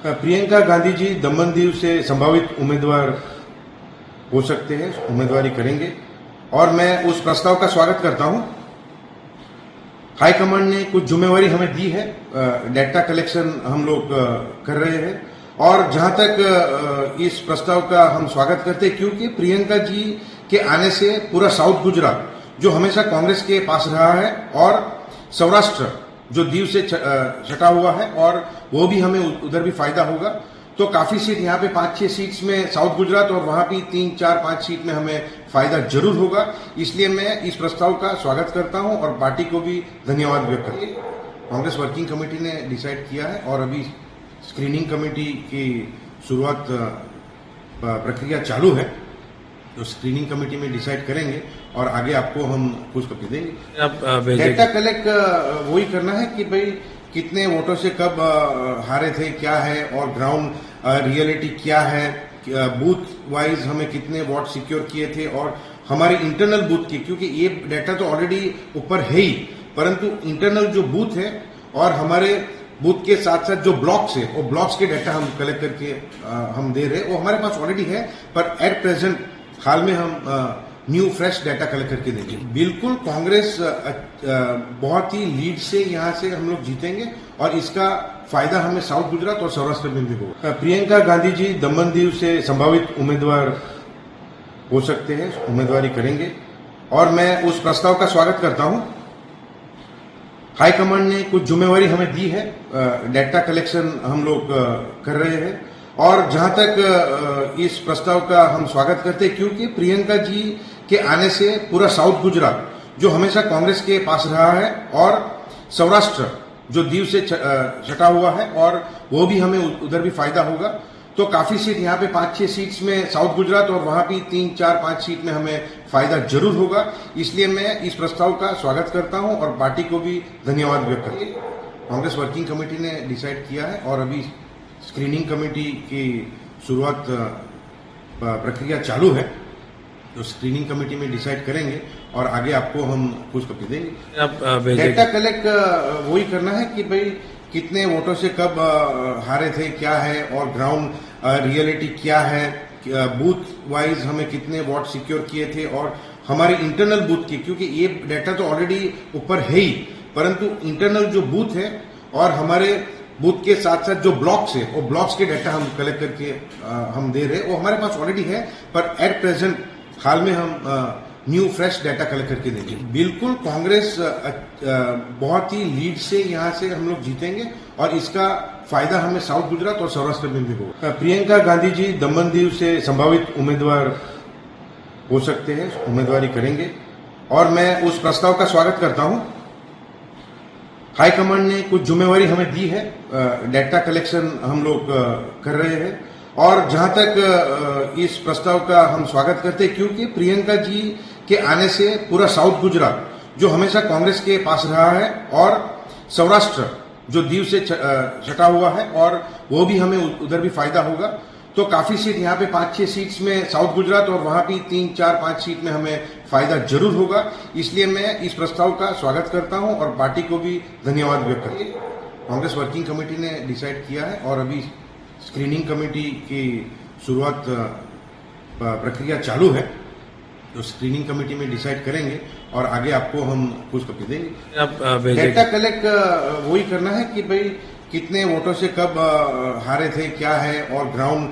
प्रियंका गांधी जी दमन दीव से संभावित उम्मीदवार हो सकते हैं, उम्मीदवारी करेंगे और मैं उस प्रस्ताव का स्वागत करता हूं। हाईकमांड ने कुछ जिम्मेवारी हमें दी है, डेटा कलेक्शन हम लोग कर रहे हैं और जहां तक इस प्रस्ताव का हम स्वागत करते हैं क्योंकि प्रियंका जी के आने से पूरा साउथ गुजरात जो हमेशा कांग्रेस के पास रहा है और सौराष्ट्र जो दीव से सटा हुआ है और वो भी हमें उधर भी फायदा होगा। तो काफी सीट यहाँ पे 5-6 सीट्स में साउथ गुजरात और वहां भी 3-4-5 सीट में हमें फायदा जरूर होगा। इसलिए मैं इस प्रस्ताव का स्वागत करता हूं और पार्टी को भी धन्यवाद व्यक्त करता हूं। कांग्रेस वर्किंग कमेटी ने डिसाइड किया है और अभी स्क्रीनिंग कमेटी की शुरुआत प्रक्रिया चालू है। तो स्क्रीनिंग कमेटी में डिसाइड करेंगे और आगे आपको हम कुछ कॉपी देंगे। डेटा कलेक्ट वही करना है कि भाई कितने वोटों से कब हारे थे, क्या है और ग्राउंड रियलिटी क्या है, बूथ वाइज हमें कितने वोट सिक्योर किए थे और हमारी इंटरनल बूथ की, क्योंकि ये डाटा तो ऑलरेडी ऊपर है ही, परंतु इंटरनल जो बूथ है और हमारे बूथ के साथ साथ जो ब्लॉक्स है वो ब्लॉक्स के डाटा हम कलेक्ट करके हम दे रहे हैं, वो हमारे पास ऑलरेडी है, पर एट प्रेजेंट हाल में हम न्यू फ्रेश डाटा कलेक्ट करके देंगे। बिल्कुल कांग्रेस बहुत ही लीड से यहाँ से हम लोग जीतेंगे और इसका फायदा हमें साउथ गुजरात और सौराष्ट्र में भी होगा। प्रियंका गांधी जी दमन दीव से संभावित उम्मीदवार हो सकते हैं, उम्मीदवारी करेंगे और मैं उस प्रस्ताव का स्वागत करता हूं। हाईकमांड ने कुछ जिम्मेवारी हमें दी है, डेटा कलेक्शन हम लोग कर रहे हैं और जहां तक इस प्रस्ताव का हम स्वागत करते हैं क्योंकि प्रियंका जी के आने से पूरा साउथ गुजरात जो हमेशा कांग्रेस के पास रहा है और सौराष्ट्र जो दीव से सटा हुआ है और वो भी हमें उधर भी फायदा होगा। तो काफी सीट यहाँ पे 5-6 सीट्स में साउथ गुजरात और वहां भी 3-4-5 सीट में हमें फायदा जरूर होगा। इसलिए मैं इस प्रस्ताव का स्वागत करता हूं और पार्टी को भी धन्यवाद व्यक्त करता हूं। कांग्रेस वर्किंग कमेटी ने डिसाइड किया है और अभी स्क्रीनिंग कमेटी की शुरुआत प्रक्रिया चालू है। तो स्क्रीनिंग कमेटी में डिसाइड करेंगे और आगे आपको हम कुछ कॉपी देंगे। डेटा कलेक्ट वही करना है कि भाई कितने वोटों से कब हारे थे, क्या है और ग्राउंड रियलिटी क्या है, बूथ वाइज हमें कितने वोट सिक्योर किए थे और हमारी इंटरनल बूथ की, क्योंकि ये डाटा तो ऑलरेडी ऊपर है ही, परंतु इंटरनल जो बूथ है और हमारे बूथ के साथ साथ जो ब्लॉक्स है वो ब्लॉक्स के डाटा हम कलेक्ट करके हम दे रहे हैं, वो हमारे पास ऑलरेडी है, पर एट प्रेजेंट हाल में हम न्यू फ्रेश डाटा कलेक्ट करके देंगे। बिल्कुल कांग्रेस बहुत ही लीड से यहाँ से हम लोग जीतेंगे और इसका फायदा हमें साउथ गुजरात और सौराष्ट्र में भी होगा। प्रियंका गांधी जी दमन दीव से संभावित उम्मीदवार हो सकते हैं, उम्मीदवारी करेंगे और मैं उस प्रस्ताव का स्वागत करता हूं। हाईकमांड ने कुछ जिम्मेवारी हमें दी है, डेटा कलेक्शन हम लोग कर रहे हैं और जहां तक इस प्रस्ताव का हम स्वागत करते हैं क्योंकि प्रियंका जी के आने से पूरा साउथ गुजरात जो हमेशा कांग्रेस के पास रहा है और सौराष्ट्र जो दीव से सटा हुआ है और वो भी हमें उधर भी फायदा होगा। तो काफी सीट यहाँ पे 5-6 सीट्स में साउथ गुजरात और वहां भी 3-4-5 सीट में हमें फायदा जरूर होगा। इसलिए मैं इस प्रस्ताव का स्वागत करता हूं और पार्टी को भी धन्यवाद व्यक्त करता हूं। कांग्रेस वर्किंग कमेटी ने डिसाइड किया है और अभी स्क्रीनिंग कमेटी की शुरुआत प्रक्रिया चालू है। तो स्क्रीनिंग कमेटी में डिसाइड करेंगे और आगे आपको हम कुछ कॉपी देंगे। डेटा कलेक्ट वही करना है कि भाई कितने वोटों से कब हारे थे, क्या है और ग्राउंड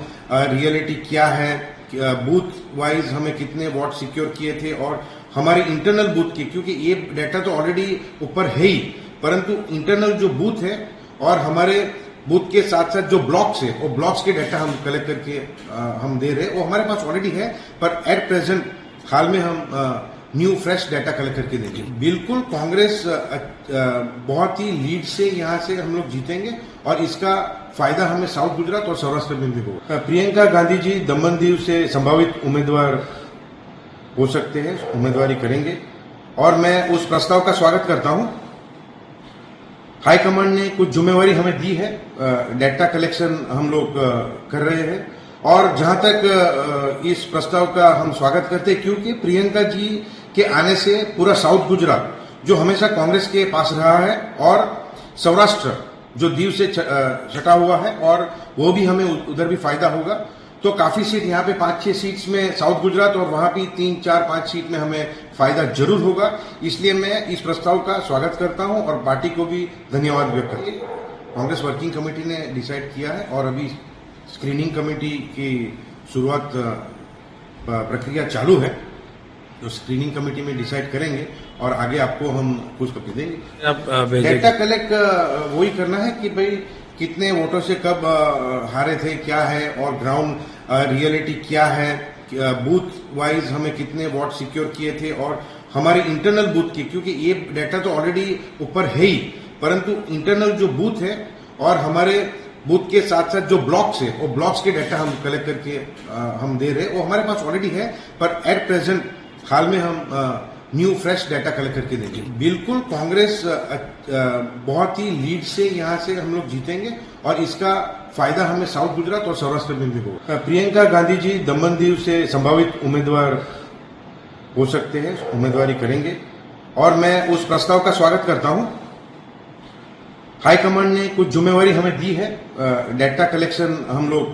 रियलिटी क्या है, बूथ वाइज हमें कितने वोट सिक्योर किए थे और हमारी इंटरनल बूथ की, क्योंकि ये डाटा तो ऑलरेडी ऊपर है ही, परंतु इंटरनल जो बूथ है और हमारे बूथ के साथ साथ जो ब्लॉक्स है वो ब्लॉक्स के डाटा हम कलेक्ट करके हम दे रहे हैं, वो हमारे पास ऑलरेडी है, पर एट प्रेजेंट हाल में हम न्यू फ्रेश डाटा कलेक्ट करके देंगे। बिल्कुल कांग्रेस बहुत ही लीड से यहाँ से हम लोग जीतेंगे और इसका फायदा हमें साउथ गुजरात और सौराष्ट्र में भी होगा। प्रियंका गांधी जी दमन दीव से संभावित उम्मीदवार हो सकते हैं, उम्मीदवारी करेंगे और मैं उस प्रस्ताव का स्वागत करता हूं। हाईकमांड ने कुछ जिम्मेवारी हमें दी है, डेटा कलेक्शन हम लोग कर रहे हैं और जहां तक इस प्रस्ताव का हम स्वागत करते हैं क्योंकि प्रियंका जी के आने से पूरा साउथ गुजरात जो हमेशा कांग्रेस के पास रहा है और सौराष्ट्र जो दीव से सटा हुआ है और वो भी हमें उधर भी फायदा होगा। तो काफी सीट यहाँ पे 5-6 सीट्स में साउथ गुजरात और वहां भी 3-4-5 सीट में हमें फायदा जरूर होगा। इसलिए मैं इस प्रस्ताव का स्वागत करता हूं और पार्टी को भी धन्यवाद व्यक्त करता हूं। कांग्रेस वर्किंग कमेटी ने डिसाइड किया है और अभी स्क्रीनिंग कमेटी की शुरुआत प्रक्रिया चालू है। तो स्क्रीनिंग कमेटी में डिसाइड करेंगे और आगे आपको हम कुछ कॉपी देंगे। डेटा कलेक्ट वही करना है कि भाई कितने वोटों से कब हारे थे, क्या है, और ग्राउंड रियलिटी क्या है, बूथ वाइज हमें कितने वोट सिक्योर किए थे, और हमारे इंटरनल बूथ की, क्योंकि ये डेटा तो ऑलरेडी ऊपर है ही, परंतु इंटरनल जो बूथ है और हमारे बूथ के साथ साथ जो ब्लॉक्स है, वो ब्लॉक्स के डाटा हम कलेक्ट करके हम दे रहे हैं। वो हमारे पास ऑलरेडी है, पर एट प्रेजेंट हाल में हम न्यू फ्रेश डाटा कलेक्ट करके देंगे। बिल्कुल कांग्रेस बहुत ही लीड से यहाँ से हम लोग जीतेंगे और इसका फायदा हमें साउथ गुजरात और सौराष्ट्र में भी होगा। प्रियंका गांधी जी दमन दीव से संभावित उम्मीदवार हो सकते हैं, उम्मीदवारी करेंगे और मैं उस प्रस्ताव का स्वागत करता हूं। हाईकमांड ने कुछ जिम्मेवारी हमें दी है, डाटा कलेक्शन हम लोग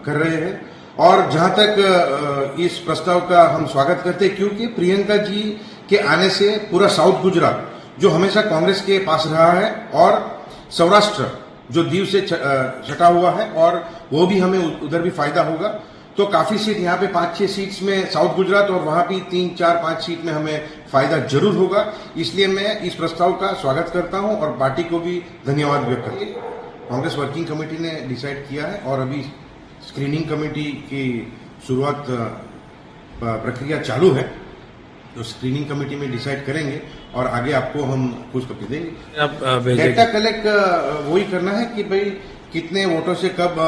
कर रहे हैं और जहां तक इस प्रस्ताव का हम स्वागत करते हैं, क्योंकि प्रियंका जी के आने से पूरा साउथ गुजरात जो हमेशा कांग्रेस के पास रहा है और सौराष्ट्र जो दीव से छटा हुआ है, और वो भी हमें उधर भी फायदा होगा। तो काफी सीट यहाँ पे 5-6 सीट्स में साउथ गुजरात और वहां भी 3-4-5 सीट में हमें फायदा जरूर होगा। इसलिए मैं इस प्रस्ताव का स्वागत करता हूं और पार्टी को भी धन्यवाद व्यक्त करता हूं। कांग्रेस वर्किंग कमेटी ने डिसाइड किया है और अभी स्क्रीनिंग कमेटी की शुरुआत प्रक्रिया चालू है। तो स्क्रीनिंग कमेटी में डिसाइड करेंगे और आगे आपको हम कुछ कॉपी देंगे। डाटा कलेक्ट वही करना है कि भाई कितने वोटों से कब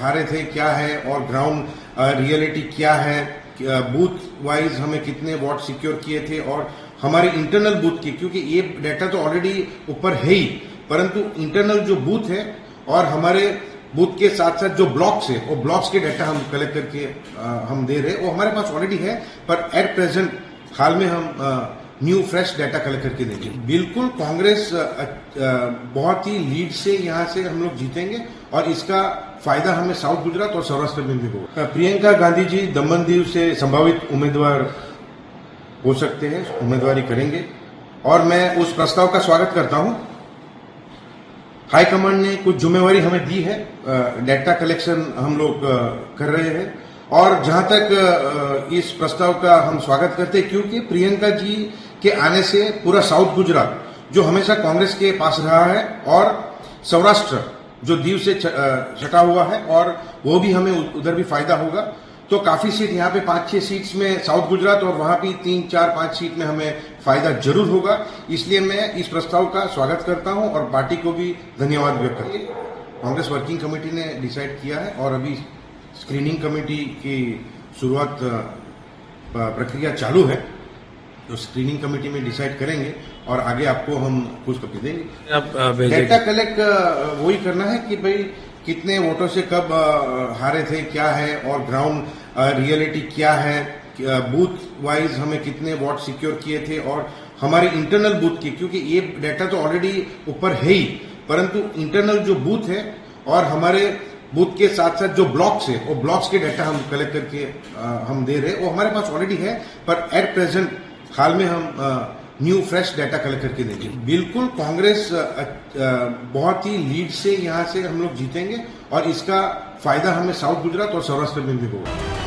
हारे थे, क्या है, और ग्राउंड रियलिटी क्या है, बूथ वाइज हमें कितने वोट सिक्योर किए थे, और हमारे इंटरनल बूथ की, क्योंकि ये डाटा तो ऑलरेडी ऊपर है ही, परंतु इंटरनल जो बूथ है और हमारे बूथ के साथ साथ जो ब्लॉक्स है, वो ब्लॉक्स के डाटा हम कलेक्ट करके हम दे रहे हैं। वो हमारे पास ऑलरेडी है, पर एट प्रेजेंट हाल में हम न्यू फ्रेश डाटा कलेक्ट करके देंगे। बिल्कुल कांग्रेस बहुत ही लीड से यहाँ से हम लोग जीतेंगे और इसका फायदा हमें साउथ गुजरात और सौराष्ट्र में भी होगा। प्रियंका गांधी जी दमन दीव से संभावित उम्मीदवार हो सकते हैं, उम्मीदवारी करेंगे और मैं उस प्रस्ताव का स्वागत करता हूं। हाईकमांड ने कुछ जिम्मेवारी हमें दी है, डाटा कलेक्शन हम लोग कर रहे हैं और जहां तक इस प्रस्ताव का हम स्वागत करते हैं, क्योंकि प्रियंका जी के आने से पूरा साउथ गुजरात जो हमेशा कांग्रेस के पास रहा है और सौराष्ट्र जो दीव से छटा हुआ है, और वो भी हमें उधर भी फायदा होगा। तो काफी सीट यहाँ पे 5-6 सीट्स में साउथ गुजरात और वहां भी 3-4-5 सीट में हमें फायदा जरूर होगा। इसलिए मैं इस प्रस्ताव का स्वागत करता हूं और पार्टी को भी धन्यवाद व्यक्त करता हूं। कांग्रेस वर्किंग कमेटी ने डिसाइड किया है और अभी स्क्रीनिंग कमेटी की शुरुआत प्रक्रिया चालू है। तो स्क्रीनिंग कमेटी में डिसाइड करेंगे और आगे आपको हम कुछ कॉपी देंगे। डाटा कलेक्ट वही करना है कि भाई कितने वोटों से कब हारे थे, क्या है, और ग्राउंड रियलिटी क्या है, बूथ वाइज हमें कितने वोट सिक्योर किए थे, और हमारे इंटरनल बूथ की, क्योंकि ये डाटा तो ऑलरेडी ऊपर है ही, परंतु इंटरनल जो बूथ है और हमारे बूथ के साथ साथ जो ब्लॉक्स है, वो ब्लॉक्स के डाटा हम कलेक्ट करके हम दे रहे हैं। वो हमारे पास ऑलरेडी है, पर एट प्रेजेंट हाल में हम न्यू फ्रेश डाटा कलेक्ट करके देंगे। बिल्कुल कांग्रेस बहुत ही लीड से यहाँ से हम लोग जीतेंगे और इसका फायदा हमें साउथ गुजरात और सौराष्ट्र में भी होगा।